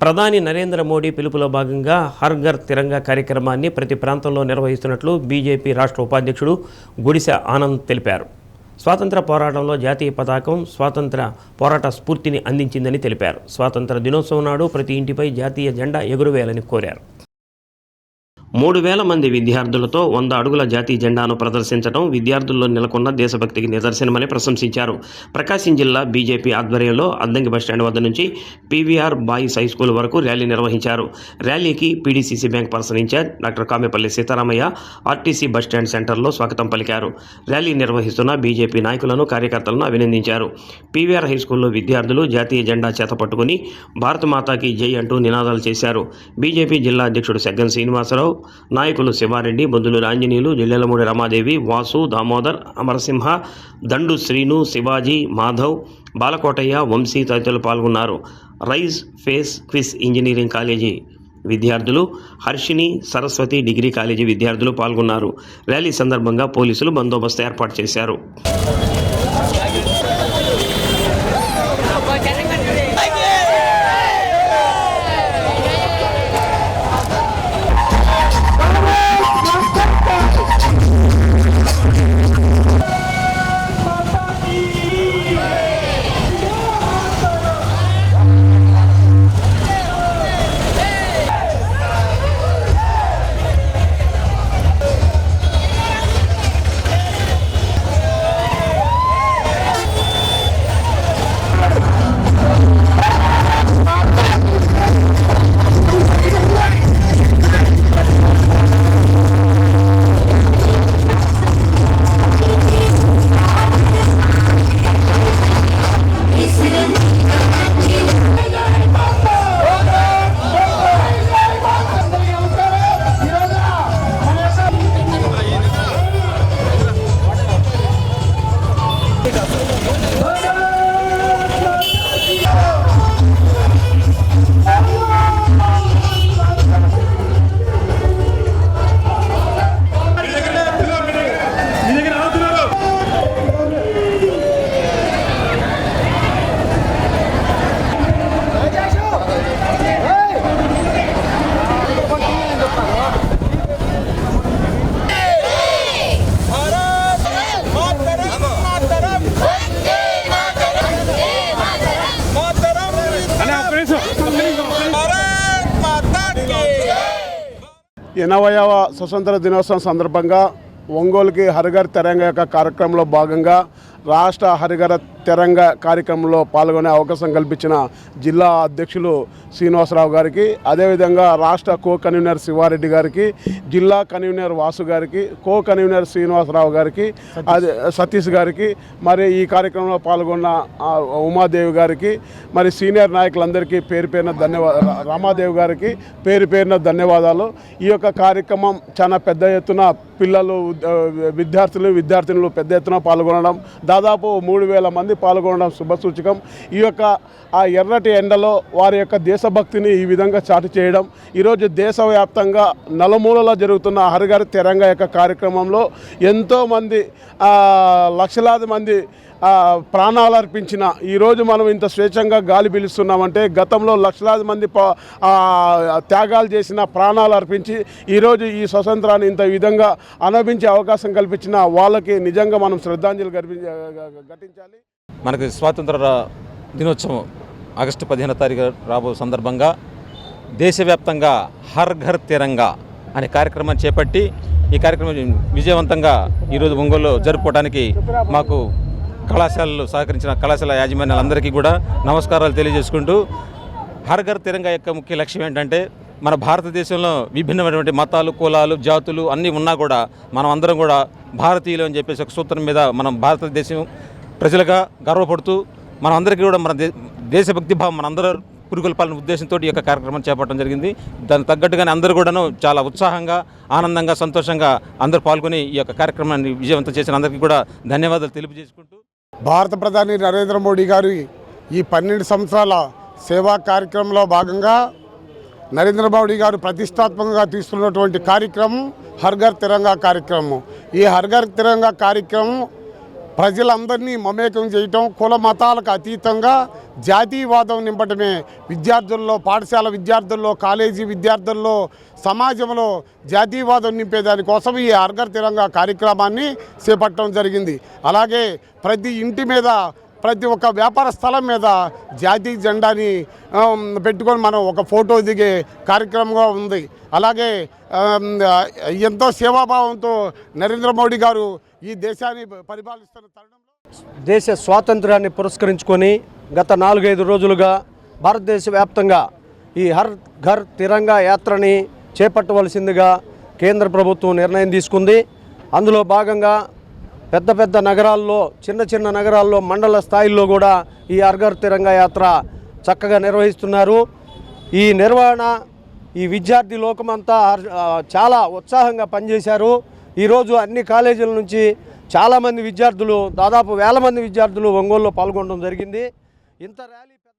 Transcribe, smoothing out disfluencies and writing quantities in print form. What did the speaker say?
ప్రధాని నరేంద్ర మోడీ పిలుపులో భాగంగా హర్ ఘర్ తిరంగా కార్యక్రమాన్ని ప్రతి ప్రాంతంలో నిర్వహిస్తున్నట్లు బీజేపీ రాష్ట్ర ఉపాధ్యక్షుడు గుడిసె ఆనంద్ తెలిపారు. స్వాతంత్ర పోరాటంలో జాతీయ పతాకం స్వాతంత్ర పోరాట స్ఫూర్తిని అందించిందని తెలిపారు. స్వాతంత్ర దినోత్సవం నాడు ప్రతి ఇంటిపై జాతీయ జెండా ఎగురవేయాలని కోరారు. 3,000 మంది విద్యార్థులతో 100 అడుగుల జాతీయ జెండాను ప్రదర్శించడం విద్యార్థుల్లో నెలకొన్న దేశభక్తికి నిదర్శనమని ప్రశంసించారు. ప్రకాశం జిల్లా బీజేపీ ఆధ్వర్యంలో అద్దంకి బస్టాండ్ వద్ద నుంచి పీవీఆర్ బాయ్స్ హైస్కూల్ వరకు ర్యాలీ నిర్వహించారు. ర్యాలీకి PDCC bank person in charge doctor Kamepalli Seetharamaiah RTC bus stand సెంటర్లో స్వాగతం పలికారు. ర్యాలీ నిర్వహిస్తున్న బీజేపీ నాయకులను కార్యకర్తలను అభినందించారు. పీవీఆర్ హైస్కూల్లో విద్యార్థులు జాతీయ జెండా చేతపట్టుకుని భారత మాతాకి జై అంటూ నినాదాలు చేశారు. బీజేపీ జిల్లా అధ్యక్షుడు సెగ్గం శ్రీనివాసరావు, నాయకులు శివారెడ్డి, బొందులూరు ఆంజనేయులు, జిల్లెలమూడి రమాదేవి, వాసు, దామోదర్, అమరసింహ, దండు శ్రీను, శివాజీ, మాధవ్, బాలకోటయ్య, వంశీ తదితరులు పాల్గొన్నారు. Rise face quiz engineering college విద్యార్థులు, హర్షిని సరస్వతి డిగ్రీ కాలేజీ విద్యార్థులు పాల్గొన్నారు. ర్యాలీ సందర్భంగా పోలీసులు బందోబస్తు ఏర్పాటు చేశారు. ఎనభైవ స్వతంత్ర దినోత్సవం సందర్భంగా ఒంగోలుకి హర్ ఘర్ తిరంగా యొక్క కార్యక్రమంలో భాగంగా రాష్ట్ర హర్ ఘర్ తిరంగా కార్యక్రమంలో పాల్గొనే అవకాశం కల్పించిన జిల్లా అధ్యక్షులు శ్రీనివాసరావు గారికి, అదేవిధంగా రాష్ట్ర కో కన్వీనర్ శివారెడ్డి గారికి, జిల్లా కన్వీనర్ వాసు గారికి, కో కన్వీనర్ శ్రీనివాసరావు గారికి, అదే సతీష్ గారికి, మరి ఈ కార్యక్రమంలో పాల్గొన్న ఉమాదేవి గారికి, మరి సీనియర్ నాయకులందరికీ పేరు పేరున ధన్యవాదాలు, రామాదేవి గారికి పేరు పేరున ధన్యవాదాలు. ఈ యొక్క కార్యక్రమం చాలా పెద్ద ఎత్తున పిల్లలు, విద్యార్థినులు పెద్ద ఎత్తున పాల్గొనడం, దాదాపు 3,000 మంది పాల్గొనడం శుభసూచకం. ఈ యొక్క ఆ ఎర్రటి ఎండలో వారి యొక్క దేశభక్తిని ఈ విధంగా చాటు చేయడం, ఈరోజు దేశవ్యాప్తంగా నలుమూలలో జరుగుతున్న హర్ ఘర్ తిరంగా యొక్క కార్యక్రమంలో ఎంతోమంది లక్షలాది మంది ప్రాణాలు అర్పించిన ఈరోజు మనం ఇంత స్వేచ్ఛంగా గాలి పీలుస్తున్నామంటే గతంలో లక్షలాది మంది త్యాగాలు చేసిన, ప్రాణాలు అర్పించి ఈరోజు ఈ స్వతంత్రాన్ని ఇంత విధంగా అనుభవించే అవకాశం కల్పించిన వాళ్ళకి నిజంగా మనం శ్రద్ధాంజలి ఘటించాలి. మనకి స్వాతంత్ర దినోత్సవం ఆగస్టు 15వ తారీఖు రాబో సందర్భంగా దేశవ్యాప్తంగా హర్ ఘర్ తిరంగా అనే కార్యక్రమాన్ని చేపట్టి ఈ కార్యక్రమం విజయవంతంగా ఈరోజు ఒంగోలులో జరుపుకోవడానికి మాకు కళాశాలలు సహకరించిన కళాశాల యాజమాన్యాలందరికీ కూడా నమస్కారాలు తెలియజేసుకుంటూ, హర్ ఘర్ తిరంగా యొక్క ముఖ్య లక్ష్యం ఏంటంటే మన భారతదేశంలో విభిన్నమైనటువంటి మతాలు, కులాలు, జాతులు అన్నీ ఉన్నా కూడా మనం అందరం కూడా భారతీయులు అని చెప్పేసి ఒక సూత్రం మీద మనం భారతదేశం ప్రజలుగా గర్వపడుతూ మనం అందరికీ కూడా మన దేశభక్తి భావం మనందరూ పురుగొల్పాలనే ఉద్దేశంతో ఈ యొక్క కార్యక్రమం చేపట్టడం జరిగింది. దానికి తగ్గట్టుగానే అందరూ కూడాను చాలా ఉత్సాహంగా, ఆనందంగా, సంతోషంగా అందరూ పాల్గొని ఈ యొక్క కార్యక్రమాన్ని విజయవంతం చేసిన అందరికీ కూడా ధన్యవాదాలు తెలియజేసుకుంటూ, భారత ప్రధాని నరేంద్ర మోడీ గారు ఈ 12 సంవత్సరాల సేవా కార్యక్రమంలో భాగంగా నరేంద్ర మోడీ గారు ప్రతిష్టాత్మకంగా తీసుకున్నటువంటి కార్యక్రమం హర్ ఘర్ తిరంగా కార్యక్రమం. ఈ హర్ ఘర్ తిరంగా కార్యక్రమం ప్రజలందరినీ మమేకం చేయటం, కుల మతాలకు అతీతంగా జాతీయవాదం నింపటమే విద్యార్థుల్లో, పాఠశాల విద్యార్థుల్లో, కాలేజీ విద్యార్థుల్లో, సమాజంలో జాతీయవాదం నింపేదానికోసం ఈ హర్ ఘర్ తిరంగా కార్యక్రమాన్ని చేపట్టడం జరిగింది. అలాగే ప్రతి ఇంటి మీద, ప్రతి ఒక్క వ్యాపార స్థలం మీద జాతీయ జెండాని పెట్టుకొని మనం ఒక ఫోటో దిగే కార్యక్రమంగా ఉంది. అలాగే ఎంతో సేవాభావంతో నరేంద్ర మోడీ గారు ఈ దేశాన్ని పరిపాలిస్తున్న తరుణంలో దేశ స్వాతంత్ర్యాన్ని పురస్కరించుకొని గత 4-5 రోజులుగా భారతదేశ వ్యాప్తంగా ఈ హర్ ఘర్ తిరంగా యాత్రని చేపట్టవలసిందిగా కేంద్ర ప్రభుత్వం నిర్ణయం తీసుకుంది. అందులో భాగంగా పెద్ద పెద్ద నగరాల్లో, చిన్న చిన్న నగరాల్లో, మండల స్థాయిల్లో కూడా ఈ హర్ ఘర్ తిరంగా యాత్ర చక్కగా నిర్వహిస్తున్నారు. ఈ నిర్వహణ ఈ విద్యార్థి లోకమంతా చాలా ఉత్సాహంగా పనిచేశారు. ఈరోజు అన్ని కాలేజీల నుంచి చాలామంది విద్యార్థులు, దాదాపు 1000 మంది విద్యార్థులు ఒంగోలులో పాల్గొనడం జరిగింది. ఇంత ర్యాలీ